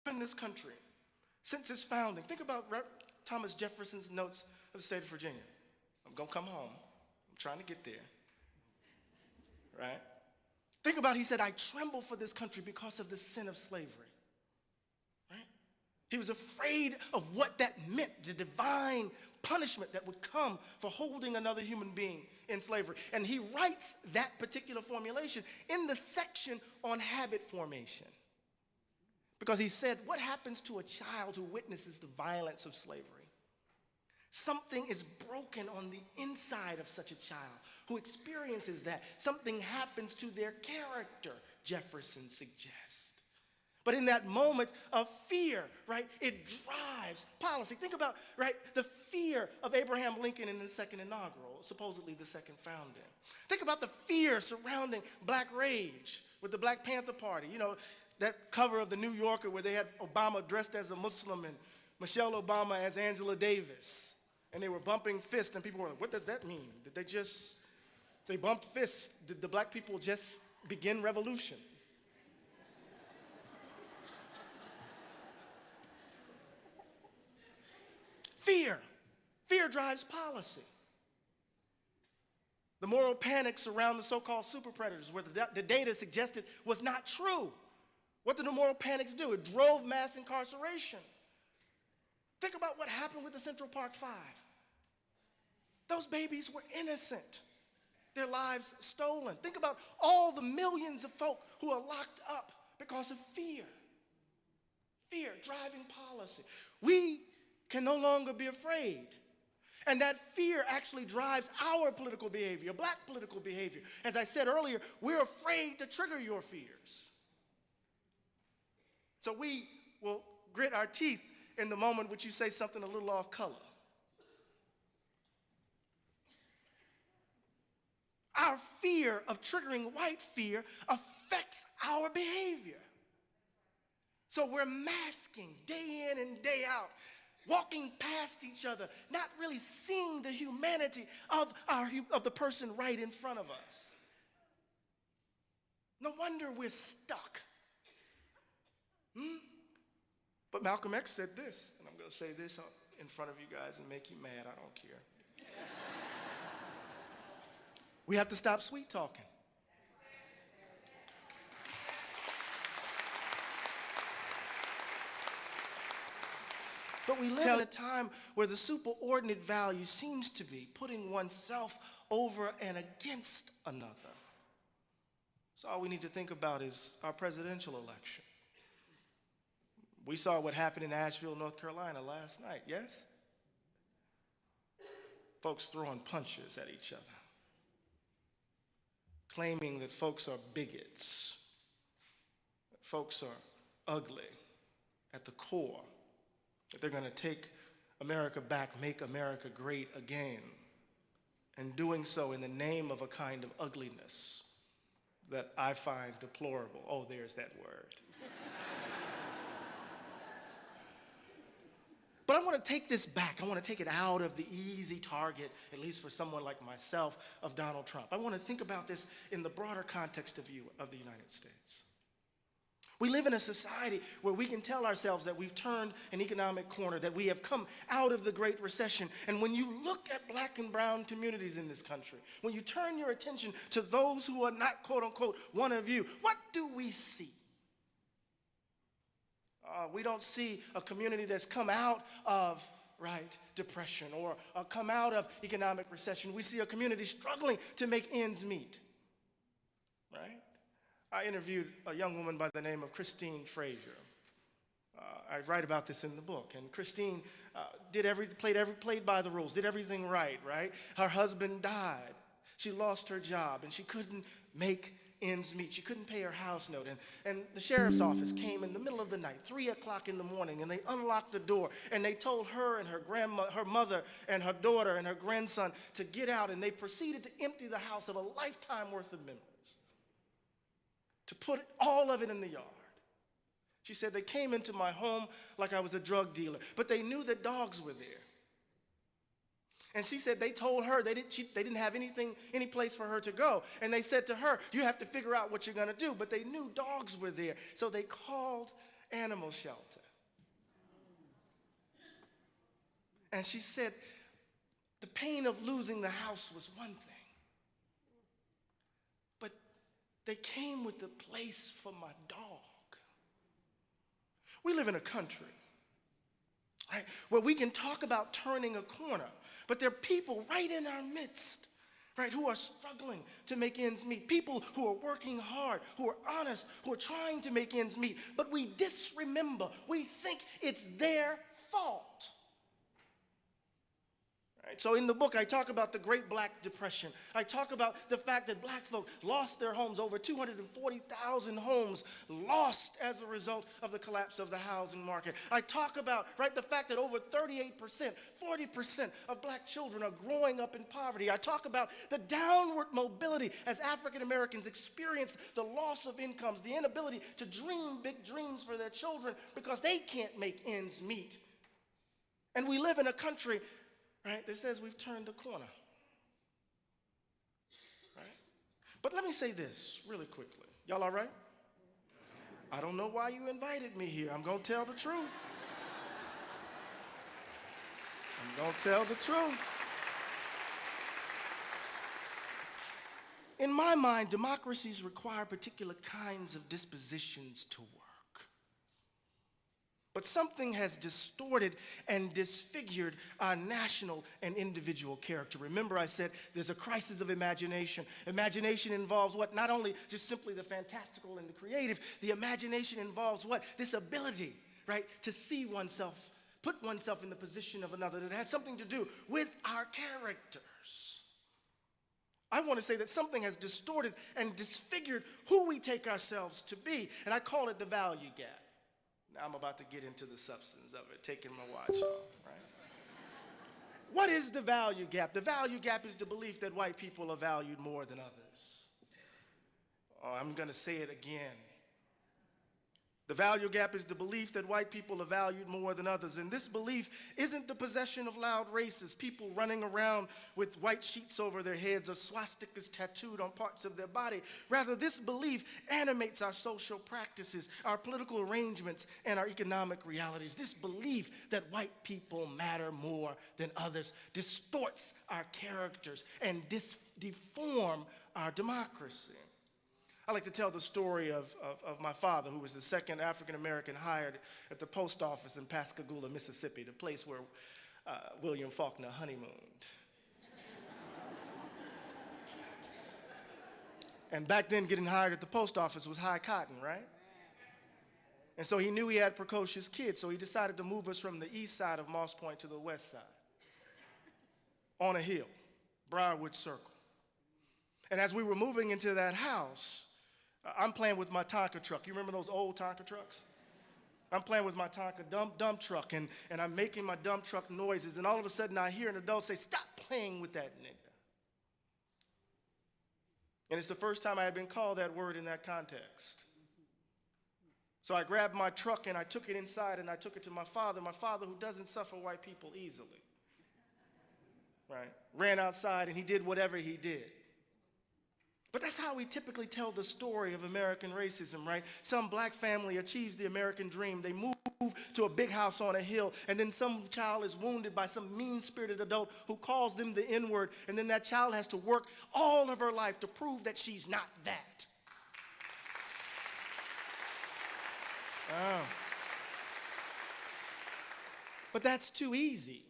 in this country since its founding. Think about Thomas Jefferson's notes of the state of Virginia. I'm going to come home. I'm trying to get there. Right? Think about, he said, I tremble for this country because of the sin of slavery. Right? He was afraid of what that meant, the divine punishment that would come for holding another human being in slavery. And he writes that particular formulation in the section on habit formation. Because he said, what happens to a child who witnesses the violence of slavery? Something is broken on the inside of such a child who experiences that. Something happens to their character, Jefferson suggests. But in that moment of fear, right, it drives policy. Think about, right, the fear of Abraham Lincoln in the second inaugural, supposedly the second founding. Think about the fear surrounding Black rage with the Black Panther Party. You know, that cover of the New Yorker where they had Obama dressed as a Muslim and Michelle Obama as Angela Davis. And they were bumping fists, and people were like, what does that mean? Did they bumped fists? Did the black people just begin revolution? Fear. Fear drives policy. The moral panics around the so-called super predators, where the data suggested was not true. What did the moral panics do? It drove mass incarceration. Think about what happened with the Central Park Five. Those babies were innocent. Their lives stolen. Think about all the millions of folk who are locked up because of fear. Fear driving policy. We can no longer be afraid. And that fear actually drives our political behavior, black political behavior. As I said earlier, we're afraid to trigger your fears. So we will grit our teeth in the moment which you say something a little off color. Our fear of triggering white fear affects our behavior. So we're masking day in and day out, walking past each other, not really seeing the humanity of the person right in front of us. No wonder we're stuck. But Malcolm X said this, and I'm going to say this in front of you guys and make you mad. I don't care. We have to stop sweet talking. But we live in a time where the superordinate value seems to be putting oneself over and against another. So all we need to think about is our presidential election. We saw what happened in Asheville, North Carolina last night, yes? Folks throwing punches at each other, claiming that folks are bigots, that folks are ugly at the core, that they're going to take America back, make America great again, and doing so in the name of a kind of ugliness that I find deplorable. Oh, there's that word. But I want to take this back. I want to take it out of the easy target, at least for someone like myself, of Donald Trump. I want to think about this in the broader context of the United States. We live in a society where we can tell ourselves that we've turned an economic corner, that we have come out of the Great Recession. And when you look at black and brown communities in this country, when you turn your attention to those who are not, quote unquote, one of you, what do we see? We don't see a community that's come out of, depression or come out of economic recession. We see a community struggling to make ends meet, right? I interviewed a young woman by the name of Christine Frazier. I write about this in the book. And Christine played by the rules, did everything right? Her husband died. She lost her job, and she couldn't make ends meet. She couldn't pay her house note. And the sheriff's office came in the middle of the night, 3 o'clock in the morning, and they unlocked the door, and they told her and her mother and her daughter and her grandson to get out, and they proceeded to empty the house of a lifetime worth of memories, to put all of it in the yard. She said, they came into my home like I was a drug dealer, but they knew that dogs were there. And she said they told her they didn't have any place for her to go. And they said to her, you have to figure out what you're going to do. But they knew dogs were there. So they called animal shelter. And she said the pain of losing the house was one thing, but they came with a place for my dog. We live in a country, right, where we can talk about turning a corner, but there are people right in our midst, right, who are struggling to make ends meet, people who are working hard, who are honest, who are trying to make ends meet, but we disremember, we think it's their fault. Right? So in the book, I talk about the Great Black Depression. I talk about the fact that black folk lost their homes, over 240,000 homes lost as a result of the collapse of the housing market. I talk about, right, the fact that over 38%, 40% of black children are growing up in poverty. I talk about the downward mobility as African Americans experience the loss of incomes, the inability to dream big dreams for their children because they can't make ends meet. And we live in a country, right, that says we've turned the corner, right? But let me say this really quickly. Y'all all right? I don't know why you invited me here. I'm going to tell the truth. I'm going to tell the truth. In my mind, democracies require particular kinds of dispositions to work. But something has distorted and disfigured our national and individual character. Remember, I said there's a crisis of imagination. Imagination involves what? Not only just simply the fantastical and the creative, the imagination involves what? This ability, right, to see oneself, put oneself in the position of another. That has something to do with our characters. I want to say that something has distorted and disfigured who we take ourselves to be, and I call it the value gap. Now I'm about to get into the substance of it, taking my watch off, right? What is the value gap? The value gap is the belief that white people are valued more than others. Oh, I'm going to say it again. The value gap is the belief that white people are valued more than others. And this belief isn't the possession of loud racists, people running around with white sheets over their heads or swastikas tattooed on parts of their body. Rather, this belief animates our social practices, our political arrangements, and our economic realities. This belief that white people matter more than others distorts our characters and deform our democracy. I like to tell the story of my father, who was the second African-American hired at the post office in Pascagoula, Mississippi, the place where William Faulkner honeymooned. And back then, getting hired at the post office was high cotton, right? And so he knew he had precocious kids, so he decided to move us from the east side of Moss Point to the west side, on a hill, Briarwood Circle. And as we were moving into that house, I'm playing with my Tonka truck. You remember those old Tonka trucks? I'm playing with my Tonka dump truck, and I'm making my dump truck noises, and all of a sudden I hear an adult say, "Stop playing with that nigga." And it's the first time I had been called that word in that context. So I grabbed my truck and I took it inside and I took it to my father who doesn't suffer white people easily, right? Ran outside and he did whatever he did. But that's how we typically tell the story of American racism, right? Some black family achieves the American dream. They move to a big house on a hill, and then some child is wounded by some mean-spirited adult who calls them the N-word, and then that child has to work all of her life to prove that she's not that. Oh. But that's too easy.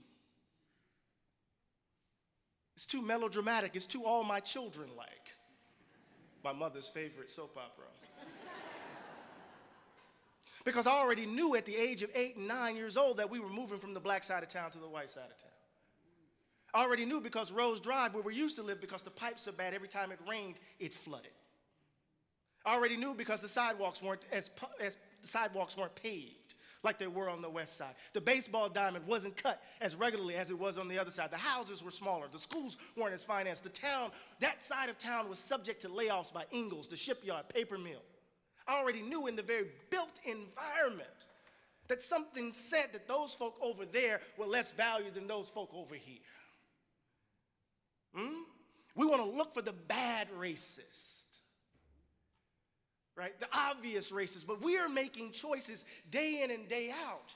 It's too melodramatic. It's too all my children like. My mother's favorite soap opera. Because I already knew at the age of 8 and 9 years old that we were moving from the black side of town to the white side of town. I already knew because Rose Drive, where we used to live, because the pipes are bad, every time it rained, it flooded. I already knew because the sidewalks weren't paved like they were on the west side. The baseball diamond wasn't cut as regularly as it was on the other side. The houses were smaller. The schools weren't as financed. The town, that side of town was subject to layoffs by Ingalls, the shipyard, paper mill. I already knew in the very built environment that something said that those folk over there were less valued than those folk over here. We want to look for the bad racist. right? The obvious racists, but we are making choices day in and day out,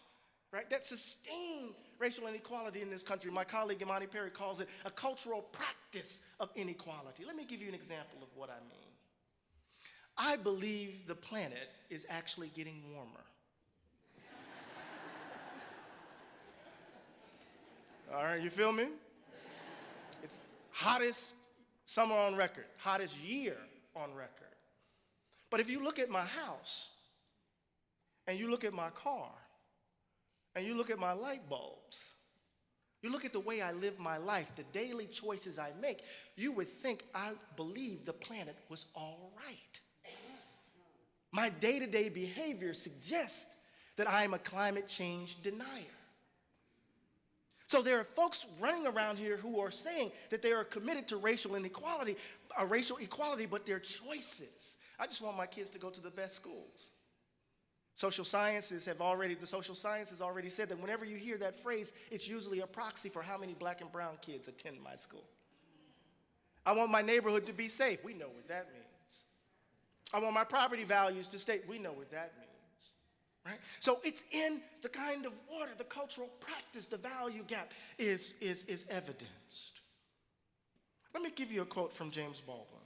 right, that sustain racial inequality in this country. My colleague Imani Perry calls it a cultural practice of inequality. Let me give you an example of what I mean. I believe the planet is actually getting warmer. All right, you feel me? It's hottest summer on record, hottest year on record. But if you look at my house, and you look at my car, and you look at my light bulbs, you look at the way I live my life, the daily choices I make, you would think I believe the planet was all right. My day-to-day behavior suggests that I am a climate change denier. So there are folks running around here who are saying that they are committed to racial inequality, racial equality, but their choices. I just want my kids to go to the best schools. The social sciences have already said that whenever you hear that phrase, it's usually a proxy for how many black and brown kids attend my school. I want my neighborhood to be safe. We know what that means. I want my property values to stay. We know what that means. Right? So it's in the kind of water, the cultural practice, the value gap is evidenced. Let me give you a quote from James Baldwin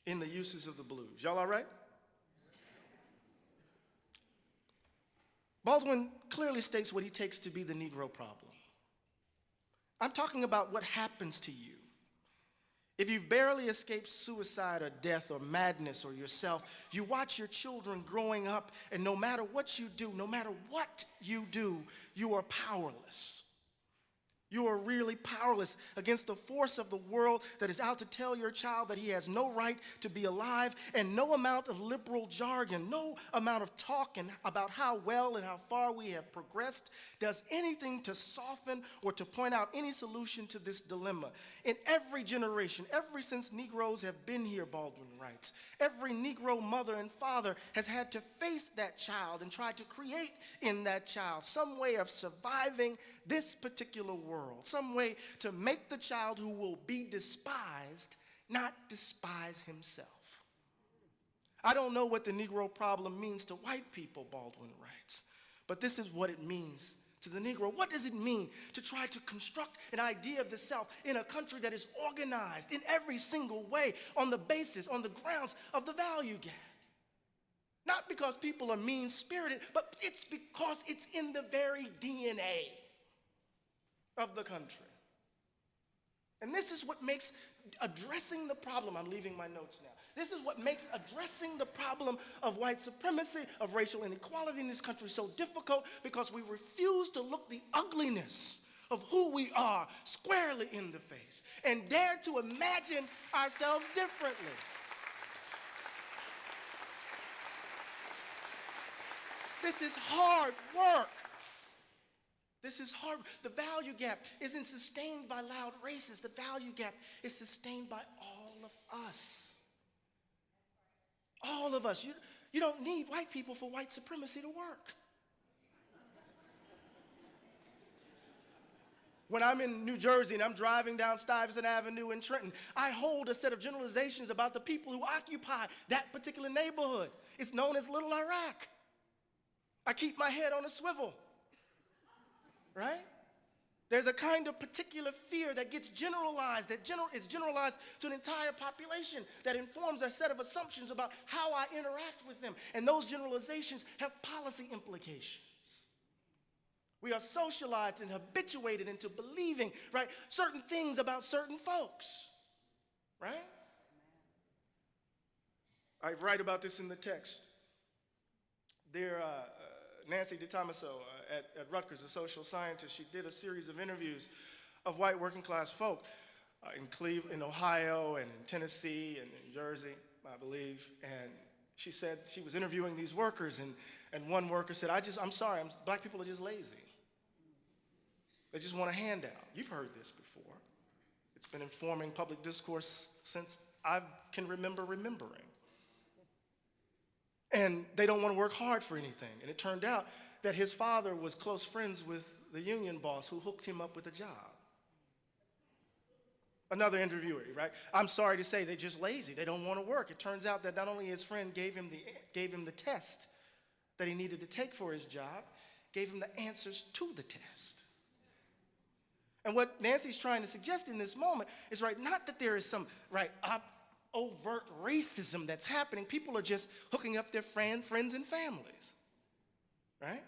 in The Uses of the Blues. Y'all all right? Baldwin clearly states what he takes to be the Negro problem. I'm talking about what happens to you if you've barely escaped suicide or death or madness or yourself. You watch your children growing up, and no matter what you do, you are powerless. You are really powerless against the force of the world that is out to tell your child that he has no right to be alive, and no amount of liberal jargon, no amount of talk about how well and how far we have progressed does anything to soften or to point out any solution to this dilemma. In every generation, ever since Negroes have been here, Baldwin writes, every Negro mother and father has had to face that child and try to create in that child some way of surviving this particular world, some way to make the child who will be despised not despise himself. I don't know what the Negro problem means to white people, Baldwin writes, but this is what it means to the Negro. What does it mean to try to construct an idea of the self in a country that is organized in every single way on the basis, on the grounds of the value gap? Not because people are mean-spirited, but it's because it's in the very DNA of the country. And this is what makes addressing the problem, I'm leaving my notes now, this is what makes addressing the problem of white supremacy, of racial inequality in this country so difficult, because we refuse to look the ugliness of who we are squarely in the face and dare to imagine ourselves differently. This is hard work. This is hard. The value gap isn't sustained by loud racists. The value gap is sustained by all of us. All of us. You don't need white people for white supremacy to work. When I'm in New Jersey and I'm driving down Stuyvesant Avenue in Trenton, I hold a set of generalizations about the people who occupy that particular neighborhood. It's known as Little Iraq. I keep my head on a swivel. Right? There's a kind of particular fear that gets generalized, is generalized to an entire population, that informs a set of assumptions about how I interact with them. And those generalizations have policy implications. We are socialized and habituated into believing, right, certain things about certain folks. Right? I write about this in the text. Nancy DeTomaso at Rutgers, a social scientist, she did a series of interviews of white working class folk in Ohio and in Tennessee and in Jersey, I believe. And she said she was interviewing these workers, and one worker said, I'm sorry, black people are just lazy. They just want a handout. You've heard this before. It's been informing public discourse since I can remember remembering. And they don't want to work hard for anything. And it turned out that his father was close friends with the union boss who hooked him up with a job. Another interviewee, right? I'm sorry to say they're just lazy. They don't want to work. It turns out that not only his friend gave him the test that he needed to take for his job, gave him the answers to the test. And what Nancy's trying to suggest in this moment is, right, not that there is some, right, overt racism that's happening. People are just hooking up their friends and families, right?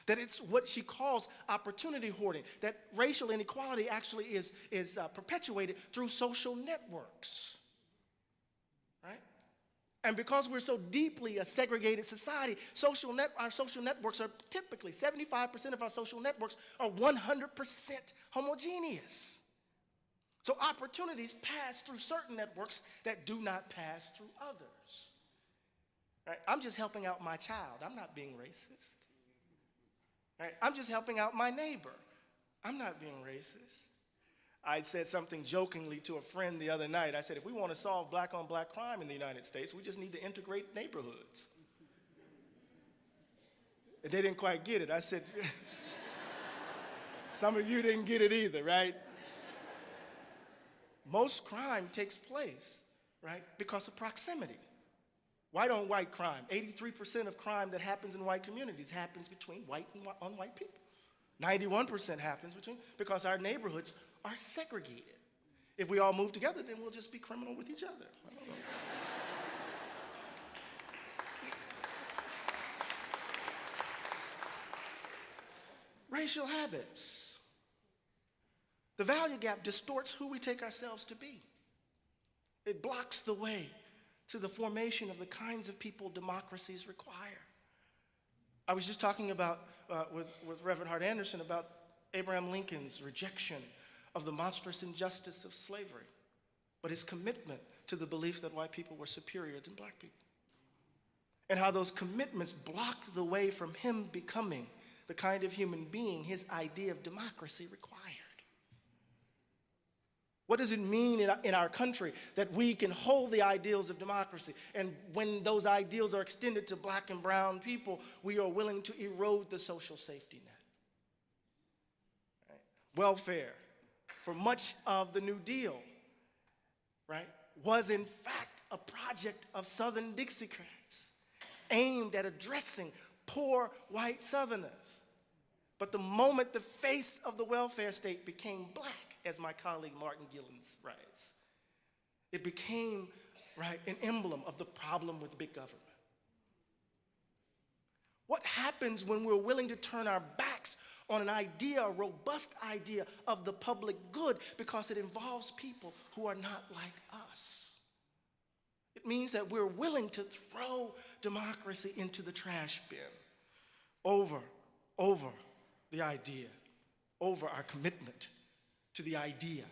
That it's what she calls opportunity hoarding, that racial inequality actually is perpetuated through social networks, right? And because we're so deeply a segregated society, our social networks are typically, 75% of our social networks are 100% homogeneous. So opportunities pass through certain networks that do not pass through others. Right? I'm just helping out my child. I'm not being racist. Right? I'm just helping out my neighbor. I'm not being racist. I said something jokingly to a friend the other night. I said, if we want to solve black-on-black crime in the United States, we just need to integrate neighborhoods. And they didn't quite get it. I said, some of you didn't get it either, right? Most crime takes place, right, because of proximity. White-on-white crime, 83% of crime that happens in white communities happens between white and unwhite people. 91% happens because our neighborhoods are segregated. If we all move together, then we'll just be criminal with each other. I don't know. Racial habits. The value gap distorts who we take ourselves to be. It blocks the way to the formation of the kinds of people democracies require. I was just talking about, with Reverend Hart Anderson, about Abraham Lincoln's rejection of the monstrous injustice of slavery, but his commitment to the belief that white people were superior to black people. And how those commitments blocked the way from him becoming the kind of human being his idea of democracy required. What does it mean in our country that we can hold the ideals of democracy, and when those ideals are extended to black and brown people, we are willing to erode the social safety net? Right? Welfare, for much of the New Deal, right, was in fact a project of Southern Dixiecrats aimed at addressing poor white Southerners. But the moment the face of the welfare state became black, as my colleague Martin Gillens writes, it became, right, an emblem of the problem with big government. What happens when we're willing to turn our backs on an idea, a robust idea of the public good, because it involves people who are not like us? It means that we're willing to throw democracy into the trash bin over the idea, over our commitment to the idea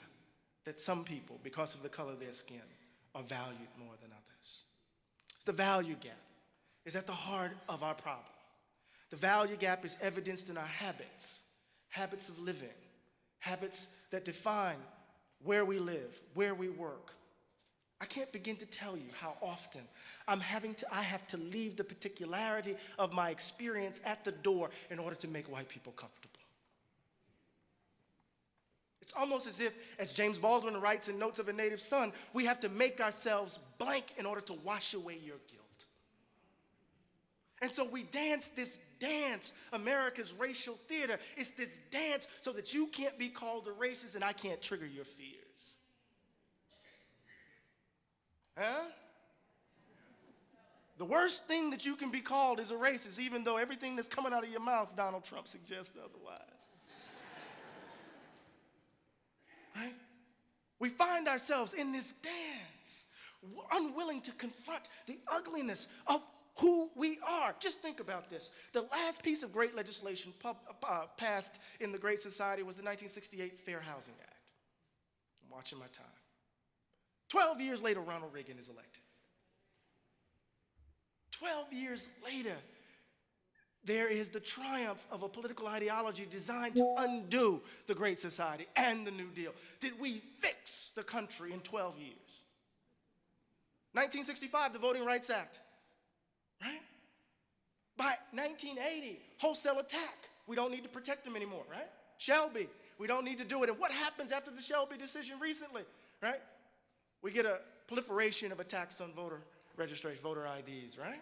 that some people, because of the color of their skin, are valued more than others. It's the value gap is at the heart of our problem. The value gap is evidenced in our habits of living, habits that define where we live, where we work. I can't begin to tell you how often I have to leave the particularity of my experience at the door in order to make white people comfortable. It's almost as if, as James Baldwin writes in Notes of a Native Son, we have to make ourselves blank in order to wash away your guilt. And so we dance this dance, America's racial theater. It's this dance so that you can't be called a racist and I can't trigger your fears. Huh? The worst thing that you can be called is a racist, even though everything that's coming out of your mouth, Donald Trump suggests otherwise. Right? We find ourselves in this dance, unwilling to confront the ugliness of who we are. Just think about this. The last piece of great legislation passed in the Great Society was the 1968 Fair Housing Act. I'm watching my time. 12 years later, Ronald Reagan is elected. 12 years later, there is the triumph of a political ideology designed to undo the Great Society and the New Deal. Did we fix the country in 12 years? 1965, the Voting Rights Act, right? By 1980, wholesale attack. We don't need to protect them anymore, right? Shelby, We don't need to do it. And what happens after the Shelby decision recently, right? We get a proliferation of attacks on voter registration, voter IDs, right?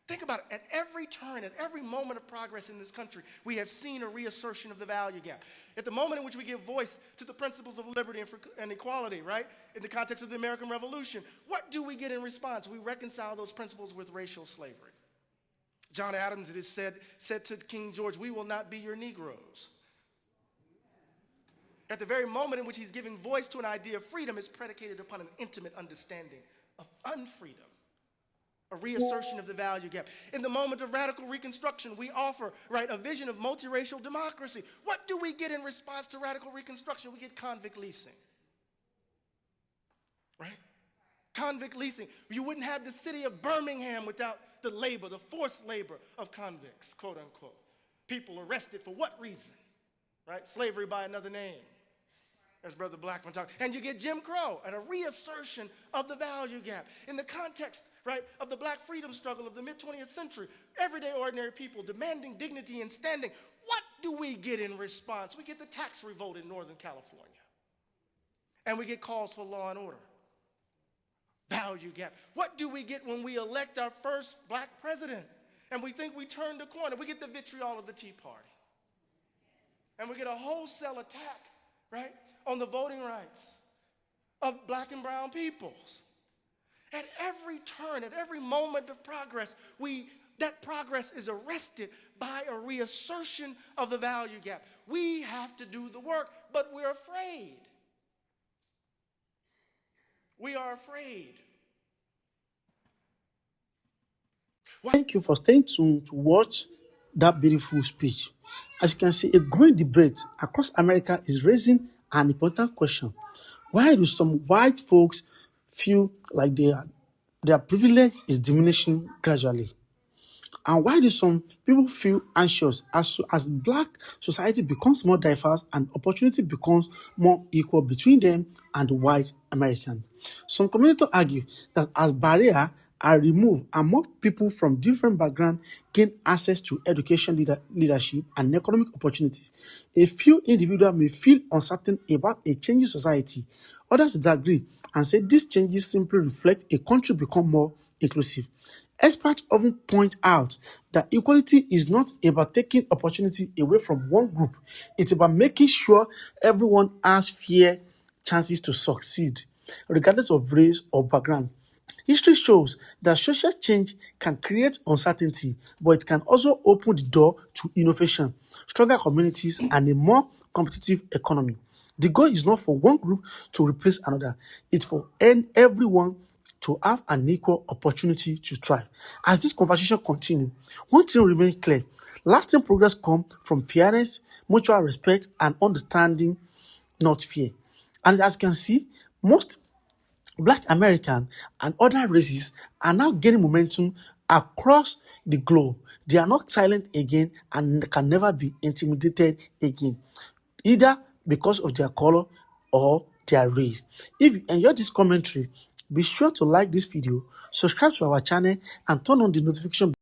Think about it. At every turn, at every moment of progress in this country, we have seen a reassertion of the value gap. At the moment in which we give voice to the principles of liberty and equality, right, in the context of the American Revolution, what do we get in response? We reconcile those principles with racial slavery. John Adams, it is said to King George, "We will not be your Negroes." At the very moment in which he's giving voice to an idea of freedom, it's predicated upon an intimate understanding of unfreedom. A reassertion of the value gap. In the moment of radical reconstruction, we offer, right, a vision of multiracial democracy. What do we get in response to radical reconstruction? We get convict leasing, right? Convict leasing. You wouldn't have the city of Birmingham without the labor, the forced labor of convicts, quote unquote. People arrested for what reason, right? Slavery by another name, as Brother Blackman talked. And you get Jim Crow and a reassertion of the value gap. In the context, right, of the black freedom struggle of the mid-20th century, everyday ordinary people demanding dignity and standing. What do we get in response? We get the tax revolt in Northern California. And we get calls for law and order. Value gap. What do we get when we elect our first black president? And we think we turned the corner. We get the vitriol of the Tea Party. And we get a wholesale attack, right, on the voting rights of black and brown peoples. At every turn, at every moment of progress, that progress is arrested by a reassertion of the value gap. We have to do the work, but we're afraid. We are afraid. Thank you for staying tuned to watch that beautiful speech. As you can see, a growing debate across America is raising an important question. Why do some white folks feel like their privilege is diminishing gradually? And why do some people feel anxious as black society becomes more diverse and opportunity becomes more equal between them and the white American? Some commentators argue that as barriers are removed and more people from different backgrounds gain access to education, leadership, and economic opportunities, a few individuals may feel uncertain about a changing society. Others disagree and say these changes simply reflect a country become more inclusive. Experts often point out that equality is not about taking opportunity away from one group. It's about making sure everyone has fair chances to succeed, regardless of race or background. History shows that social change can create uncertainty, but it can also open the door to innovation, stronger communities, and a more competitive economy. The goal is not for one group to replace another. It's for everyone to have an equal opportunity to thrive. As this conversation continues, one thing remains clear. Lasting progress comes from fairness, mutual respect, and understanding, not fear. And as you can see, most Black American and other races are now gaining momentum across the globe. They are not silent again and can never be intimidated again, either because of their color or their race. If you enjoyed this commentary, be sure to like this video, subscribe to our channel, and turn on the notification